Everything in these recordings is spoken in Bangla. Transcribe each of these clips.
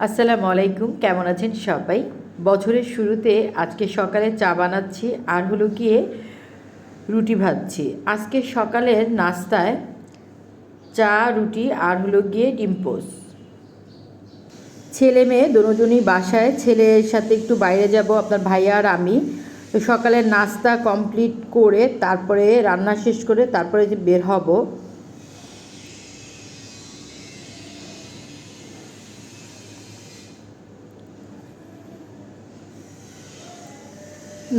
আসসালামু আলাইকুম, কেমন আছেন সবাই? বছরের শুরুতে আজকে সকালে চা বানাচ্ছি আর হলো গিয়ে রুটি ভাজছি। আজকে সকালের নাস্তায় চা, রুটি আর হলো গিয়ে ডিম পোস্ট। ছেলে মেয়ে দুজনই বাসায়, ছেলের সাথে একটু বাইরে যাব আপনার ভাইয়া আর আমি। তো সকালের নাস্তা কমপ্লিট করে তারপরে রান্না শেষ করে তারপরে যে বের হব।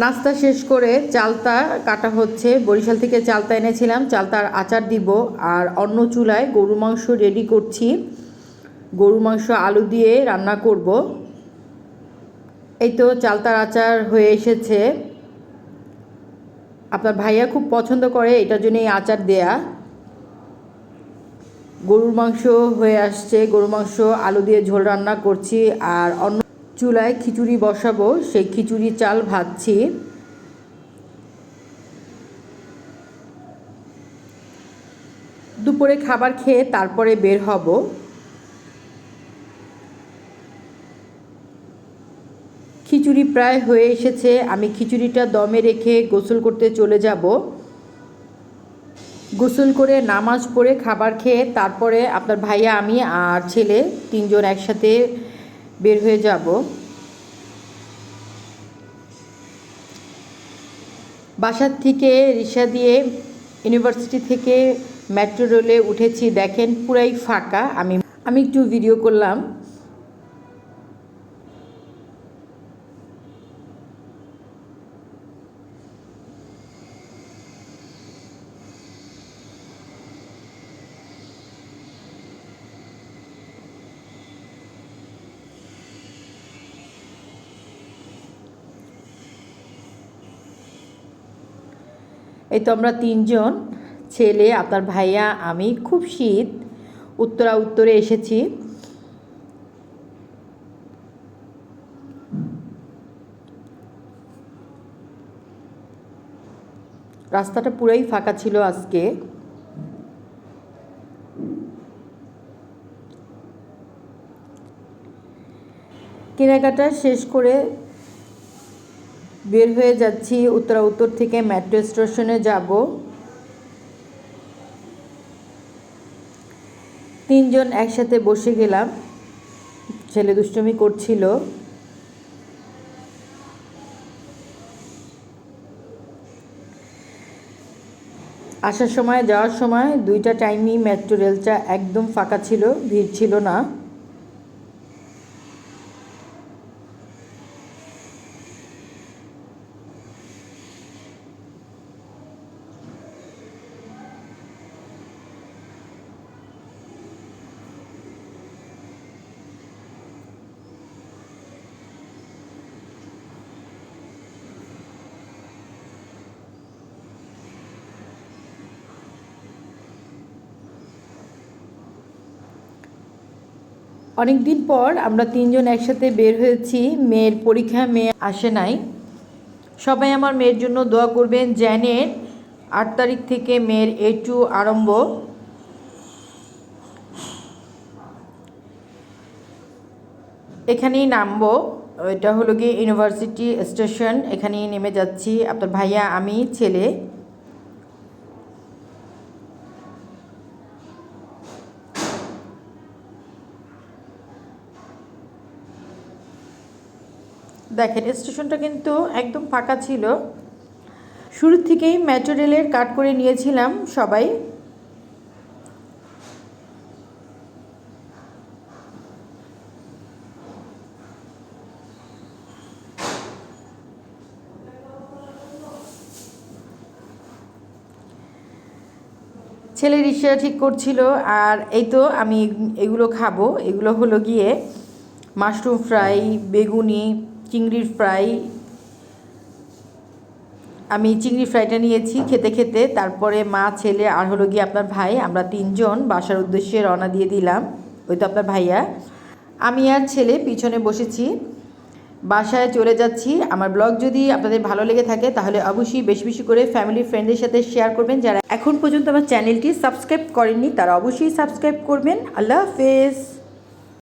নাস্তা শেষ করে চালতা কাটা হচ্ছে। বরিশাল থেকে চালতা এনেছিলাম, চালতার আচার দিব। আর অন্য চুলায় গরু মাংস রেডি করছি। গরু মাংস আলু দিয়ে রান্না করব। এই তো চালতার আচার হয়ে এসেছে। আপনার ভাইয়া খুব পছন্দ করে, এটার জন্য এই আচার দেয়া। গরুর মাংস হয়ে আসছে, গরু মাংস আলু দিয়ে ঝোল রান্না করছি। আর অন্য চুলায় খিচুড়ি বসাবো, সেই খিচুড়ি চাল ভাজছি। দুপুরে খাবার খেয়ে তারপরে বের হব। খিচুড়ি প্রায় হয়ে এসেছে, আমি খিচুড়িটা দমে রেখে গোসল করতে চলে যাব। গোসল করে নামাজ পড়ে খাবার খেয়ে তারপরে আপনার ভাইয়া, আমি আর ছেলে তিনজন একসাথে বের হয়ে যাব। বাসার থেকে রিক্সা দিয়ে ইউনিভার্সিটি থেকে মেট্রো রেলে উঠেছি, দেখেন পুরাই ফাঁকা। আমি একটু ভিডিও করলাম। এই তো আমরা তিনজন, ছেলে, আপনার ভাইয়া, আমি। খুব শীত, উত্তরে এসেছি। রাস্তাটা পুরাই ফাঁকা ছিল আজকে। কেনাকাটা শেষ করে বের হয়ে যাচ্ছি। উত্তর থেকে মেট্রো স্টেশনে যাব। তিনজন একসাথে বসে গেলাম, ছেলে দুষ্টুমি করছিল। আসার সময় যাওয়ার সময় দুইটা টাইমই মেট্রো রেলটা একদম ফাঁকা ছিল, ভিড় ছিল না। অনেক দিন পর আমরা তিনজন একসাথে বের হয়েছি। মেয়ের পরীক্ষা, মেয়ে আসে নাই। সবাই আমার মেয়ের জন্য দোয়া করবেন। জানের 8 তারিখ থেকে মেয়ের A2 আরম্ভ। এখানেই নামবো, এটা হলো গিয়ে ইউনিভার্সিটি স্টেশন, এখানেই নেমে যাচ্ছি। আপনার ভাইয়া, আমি, ছেলে। দেখেন স্টেশনটা কিন্তু একদম ফাঁকা ছিল। শুরু থেকেই মেট্রো রেলের কাট করে নিয়েছিলাম সবাই। ছেলে রিক্সা ঠিক করছিল। আর এই তো আমি এগুলো খাবো। এগুলো হলো গিয়ে মাশরুম ফ্রাই, বেগুনি, চিংড়ির ফ্রাই। আমি চিংড়ি ফ্রাইটা নিয়েছি। খেতে খেতে তারপরে মা, ছেলে আর হলো গিয়ে আপনার ভাই, আমরা তিনজন বাসার উদ্দেশ্যে রওনা দিয়ে দিলাম। ওই তো আপনার ভাইয়া, আমি আর ছেলে পিছনে বসেছি, বাসায় চলে যাচ্ছি। আমার ব্লগ যদি আপনাদের ভালো লেগে থাকে তাহলে অবশ্যই বেশি বেশি করে ফ্যামিলি ফ্রেন্ডদের সাথে শেয়ার করবেন। যারা এখন পর্যন্ত আমার চ্যানেলটি সাবস্ক্রাইব করেননি তারা অবশ্যই সাবস্ক্রাইব করবেন। আল্লাহ হাফেজ।